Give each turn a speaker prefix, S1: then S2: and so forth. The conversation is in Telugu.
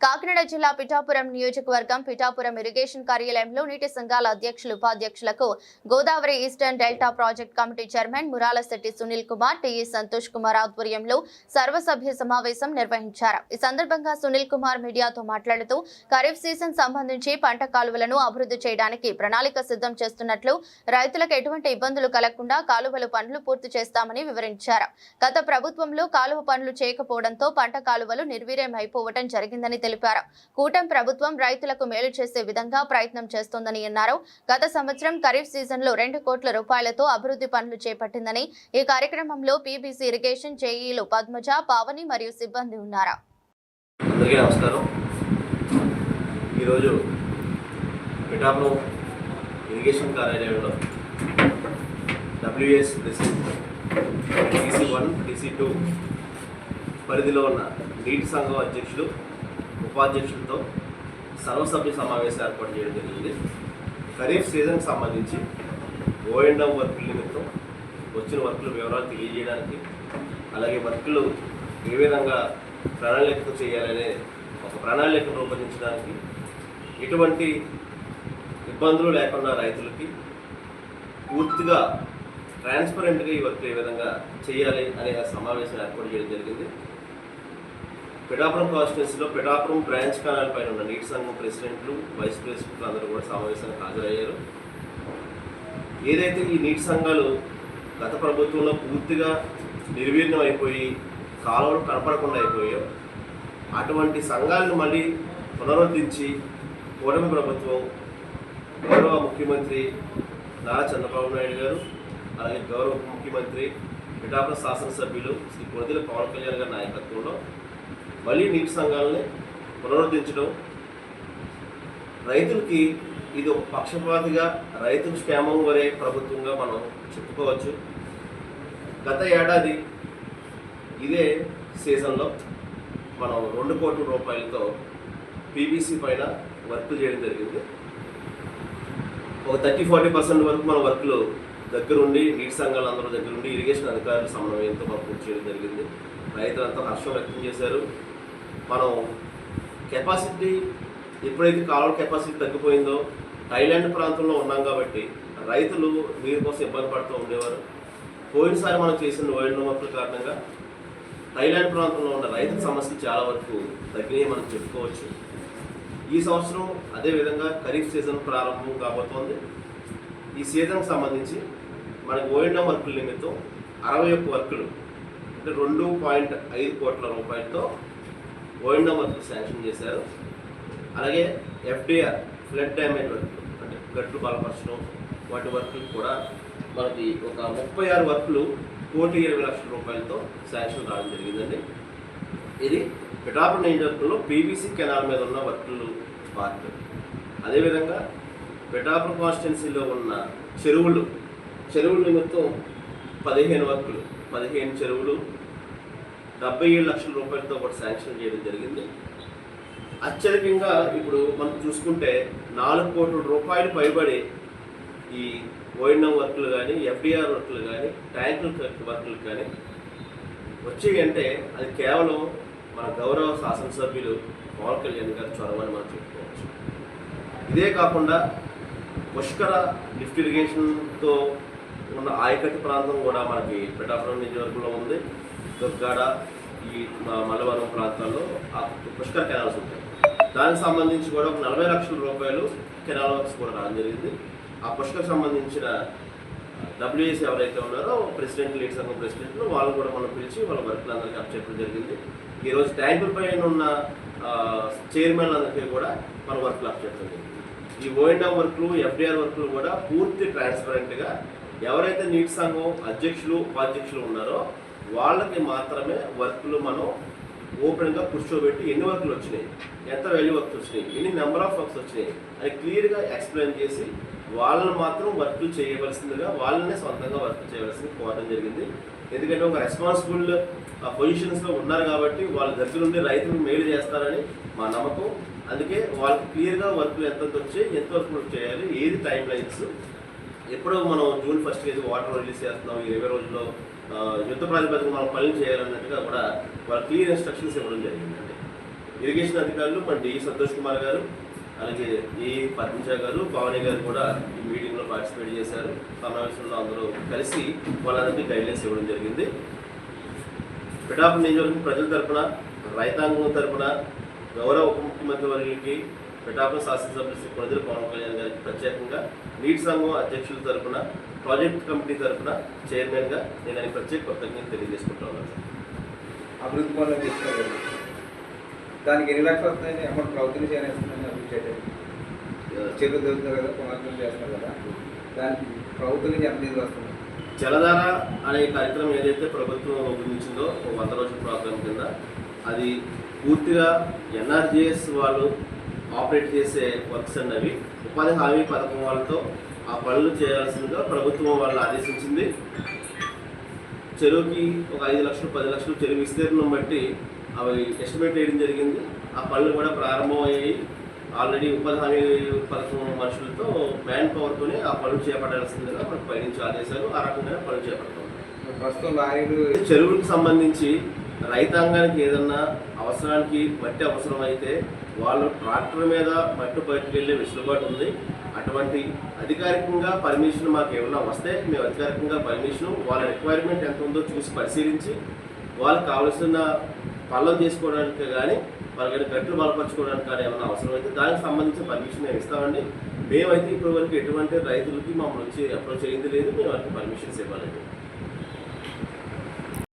S1: కాకినాడ జిల్లా పిఠాపురం నియోజకవర్గం పిఠాపురం ఇరిగేషన్ కార్యాలయంలో నీటి సంఘాల అధ్యక్షులు ఉపాధ్యక్షులకు Godavari eastern delta project committee chairman Muralasetti Sunil Kumar TE Santosh Kumar ఆధ్వర్యంలో సర్వసభ్య సమావేశం నిర్వహించారు. ఈ సందర్భంగా సునీల్ కుమార్ మీడియాతో మాట్లాడుతూ ఖరీఫ్ సీజన్ సంబంధించి పంట కాలువలను అభివృద్ధి చేయడానికి ప్రణాళిక సిద్ధం చేస్తున్నట్లు, రైతులకు ఎటువంటి ఇబ్బందులు కలగకుండా కాలువలు పనులు పూర్తి చేస్తామని వివరించారు. గత ప్రభుత్వంలో కాలువ పనులు చేయకపోవడంతో పంట కాలువలు నిర్వీర్యం అయిపోవడం జరిగిందని తెలిపారు. కూటమి ప్రభుత్వం రైతులకు మేలు చేసే విధంగా ప్రయత్నం చేస్తోందని అన్నారు. గత సంవత్సరం ఖరీఫ్ సీజన్ లో 2 కోట్ల రూపాయలతో అభివృద్ధి పనులు చేపట్టిందని, ఈ కార్యక్రమంలో పీబీసీ ఇరిగేషన్ జేఈలు పద్మజ, పావని మరియు సిబ్బంది ఉన్నారు.
S2: అందరికీ నమస్కారం. ఈరోజు పిఠాపురం ఇరిగేషన్ కార్యాలయంలో WS TC1, TC2 పరిధిలో ఉన్న నీటి సంఘం అధ్యక్షులు, ఉపాధ్యక్షులతో సర్వసభ్య సమావేశం ఏర్పాటు చేయడం జరిగింది. ఖరీఫ్ సీజన్కి సంబంధించి O&M వర్కుల నిమిత్తం వచ్చిన వర్కుల వివరాలు తెలియజేయడానికి, అలాగే వర్కులు ఏ విధంగా ప్రణాళికతో చేయాలనే ఒక ప్రణాళిక రూపొందించడానికి, ఎటువంటి ఇబ్బందులు లేకుండా రైతులకి పూర్తిగా ట్రాన్స్పరెంట్గా ఈ వర్క్ ఏ విధంగా చేయాలి అనే సమావేశం ఏర్పాటు చేయడం జరిగింది. పిఠాపురం కాన్స్టిట్యున్సీలో పిఠాపురం బ్రాంచ్ కెనాల్ పైన ఉన్న నీటి సంఘం ప్రెసిడెంట్లు, వైస్ ప్రెసిడెంట్లు అందరూ కూడా సమావేశానికి హాజరయ్యారు. ఏదైతే ఈ నీటి సంఘాలు గత ప్రభుత్వంలో పూర్తిగా నిర్వీర్యం అయిపోయి కాలువలు కనపడకుండా అయిపోయాయో, అటువంటి సంఘాలను మళ్ళీ పునరుద్ధరించి కూటమి ప్రభుత్వం, గౌరవ ముఖ్యమంత్రి నారా చంద్రబాబు నాయుడు గారు, అలాగే గౌరవ ఉప ముఖ్యమంత్రి పిఠాపురం శాసనసభ్యులు శ్రీ కొణిదెల పవన్ కళ్యాణ్ గారి నాయకత్వంలో మళ్ళీ నీటి సంఘాలని పునరుద్ధరించడం, రైతులకి ఇది ఒక పక్షపాతిగా రైతుల క్షేమం వరే ప్రభుత్వంగా మనం చెప్పుకోవచ్చు. గత ఏడాది ఇదే సీజన్లో మనం 2 కోట్ల రూపాయలతో పీబీసీ పైన వర్కులు చేయడం జరిగింది. ఒక 30-40% వరకు మన వర్కులు దగ్గరుండి, నీటి సంఘాలు అందరూ దగ్గరుండి, ఇరిగేషన్ అధికారుల సమన్వయంతో మనం పూర్తి చేయడం జరిగింది. రైతులంతా హర్షం వ్యక్తం చేశారు. మనం కెపాసిటీ ఎప్పుడైతే కాలువ కెపాసిటీ తగ్గిపోయిందో, థాయిలాండ్ ప్రాంతంలో ఉన్నాం కాబట్టి రైతులు నీరు కోసం ఇబ్బంది పడుతూ ఉండేవారు. పోయినసారి మనం చేసిన O&M వర్కుల కారణంగా థాయిలాండ్ ప్రాంతంలో ఉన్న రైతుల సమస్యలు చాలా వరకు తగ్గినాయి మనం చెప్పుకోవచ్చు. ఈ సంవత్సరం అదేవిధంగా ఖరీఫ్ సీజన్ ప్రారంభం కాబోతోంది. ఈ సీజన్కి సంబంధించి మనకు O&M వర్కుల నిమిత్తం 61 వర్కులు, అంటే 2.5 కోట్ల రూపాయలతో O&M వర్కులు శాంక్షన్ చేశారు. అలాగే FDR ఫ్లడ్ డ్యామేజ్ వర్కులు, అంటే గట్లు బలపరచడం వాటి వర్కులు కూడా మనకి ఒక 36 వర్కులు 1,20,00,000 రూపాయలతో శాంక్షన్ రావడం జరిగిందండి. ఇది పిఠాపురం నియోజకవర్గంలో పీబీసీ కెనాల్ మీద ఉన్న వర్కులు పార్ట్. అదేవిధంగా పిఠాపురం కాన్స్టిట్యున్సీలో ఉన్న చెరువుల నిమిత్తం 15 వర్కులు, 15 చెరువులు 77 లక్షల రూపాయలతో కూడా శాంక్షన్ చేయడం జరిగింది. అత్యధికంగా ఇప్పుడు మనం చూసుకుంటే 4 కోట్ల రూపాయలు పైబడి ఈ O&M వర్కులు కానీ, FDR వర్కులు కానీ, ట్యాంకుల వర్కులు కానీ వచ్చేవి అంటే అది కేవలం మన గౌరవ శాసనసభ్యులు పవన్ కళ్యాణ్ గారి చొరవని మనం చెప్పుకోవచ్చు. ఇదే కాకుండా పుష్కర లిఫ్ట్ ఇరిగేషన్తో ఉన్న ఆయకట్టు ప్రాంతం కూడా మనకి పిఠాపురం నియోజకవర్గంలో ఉంది. దుర్గాడ, ఈ మల్లవరం ప్రాంతాల్లో పుష్కర కెనాల్స్ ఉంటాయి. దానికి సంబంధించి కూడా ఒక 40 లక్షల రూపాయలు కెనాల్ వర్క్స్ కూడా రావడం జరిగింది. ఆ పుష్కర్ సంబంధించిన WS ఎవరైతే ఉన్నారో ప్రెసిడెంట్, నీటి సంఘం ప్రెసిడెంట్లు, వాళ్ళు కూడా మనం పిలిచి వాళ్ళ వర్కులు అందరికీ అప్పచెప్పడం జరిగింది. ఈరోజు ట్యాంకుల పైన ఉన్న చైర్మన్లందరికీ కూడా మన వర్కులు అప్పచెప్పడం జరిగింది. ఈ O&M వర్కులు, FDR వర్కులు కూడా పూర్తి ట్రాన్స్పరెంట్గా ఎవరైతే నీటి సంఘం అధ్యక్షులు, ఉపాధ్యక్షులు ఉన్నారో వాళ్ళకి మాత్రమే వర్కులు మనం ఓపెన్గా కూర్చోబెట్టి ఎన్ని వర్కులు వచ్చినాయి, ఎంత వాల్యూ వర్క్స్ వచ్చినాయి, ఎన్ని నెంబర్ ఆఫ్ వర్క్స్ వచ్చినాయి అని క్లియర్గా ఎక్స్ప్లెయిన్ చేసి వాళ్ళని మాత్రం వర్కులు చేయవలసిందిగా, వాళ్ళనే సొంతంగా వర్క్ చేయవలసింది కోరడం జరిగింది. ఎందుకంటే ఒక రెస్పాన్సిబుల్ పొజిషన్స్లో ఉన్నారు కాబట్టి వాళ్ళ దగ్గర నుండి రైతులకు మేలు చేస్తారని మా నమ్మకం. అందుకే వాళ్ళకి క్లియర్గా వర్కులు ఎంత వచ్చాయి, ఎంత వర్క్ చేయాలి, ఏది టైం లైన్స్, ఎప్పుడో మనం జూన్ 1 వాటర్ రిలీజ్ చేస్తున్నాం, ఈ 20 రోజుల్లో యుద్ధ ప్రాతిపదికన మనం పనులు చేయాలన్నట్టుగా కూడా వాళ్ళ క్లియర్ ఇన్స్ట్రక్షన్స్ ఇవ్వడం జరిగిందండి. ఇరిగేషన్ అధికారులు మన డి సంతోష్ కుమార్ గారు, అలాగే ఈ పద్మజ గారు, భవానీ గారు కూడా ఈ మీటింగ్లో పార్టిసిపేట్ చేశారు. సమావేశంలో అందరూ కలిసి వాళ్ళందరికీ గైడ్లైన్స్ ఇవ్వడం జరిగింది. పిఠాపురం నియోజకవర్గం ప్రజల తరపున, రైతాంగం తరపున గౌరవ ఉప ముఖ్యమంత్రి వర్యులకి, పిఠాపురం శాసనసభ్యులు శ్రీ కొణిదెల పవన్ కళ్యాణ్ గారికి ప్రత్యేకంగా, నీటి సంఘం అధ్యక్షుల తరపున, ప్రాజెక్ట్ కమిటీ తరపున చైర్మన్గా నేను ఆయన ప్రత్యేక కృతజ్ఞతలు తెలియజేసుకుంటా ఉన్నాను.
S3: అభివృద్ధి పనులు తీసుకోలేదు. దానికి ఎన్ని లక్షలు వస్తాయని అమౌంట్ ప్రభుత్వం చేయాలని అభివృద్ధి చెరువు దొరుకుతుంది కదా, పునరుద్ధరణ చేస్తున్నారు కదా, దానికి ప్రభుత్వం నుంచి ఎంత నిధులు వస్తుంది?
S2: జలధార అనే కార్యక్రమం ఏదైతే ప్రభుత్వం రూపొందించిందో 100 రోజుల ప్రోగ్రాం కింద, అది పూర్తిగా ఎన్ఆర్జీఎస్ వాళ్ళు ఆపరేట్ చేసే వర్క్స్ అన్నవి ఉపాధి హామీ పథకం వాళ్ళతో ఆ పనులు చేయాల్సిందిగా ప్రభుత్వం వాళ్ళు ఆదేశించింది. చెరువుకి ఒక 5 లక్షలు 10 లక్షలు చెరువు విస్తీర్ణం బట్టి అవి ఎస్టిమేట్ వేయడం జరిగింది. ఆ పనులు కూడా ప్రారంభమయ్యాయి. ఆల్రెడీ ఉపాధి హామీ పథకం మనుషులతో మ్యాన్ పవర్తోనే ఆ పనులు చేపట్టాల్సిందిగా మనకు పైనుంచి ఆదేశాలు, ఆ రకంగా పనులు చేపడతాం.
S3: ప్రస్తుతం లారీలు
S2: చెరువులకు సంబంధించి రైతాంగానికి ఏదన్నా అవసరానికి మట్టి అవసరం అయితే వాళ్ళు ట్రాక్టర్ మీద మట్టి పట్టుకెళ్ళే వెసులుబాటు ఉంది. అటువంటి అధికారికంగా పర్మిషన్ మాకు ఏమన్నా వస్తే మేము అధికారికంగా పర్మిషన్ వాళ్ళ రిక్వైర్మెంట్ ఎంత ఉందో చూసి పరిశీలించి వాళ్ళకి కావాల్సిన పనులు చేసుకోవడానికి కానీ, వాళ్ళకి గట్లు బలపరచుకోవడానికి కానీ ఏమైనా అవసరం అయితే దానికి సంబంధించిన పర్మిషన్ మేము ఇస్తామండి. మేమైతే ఇప్పటి వరకు ఎటువంటి రైతులకి మమ్మల్ని వచ్చి అప్రోచ్ అయ్యింది లేదు, మేము వాళ్ళకి పర్మిషన్స్ ఇవ్వాలండి.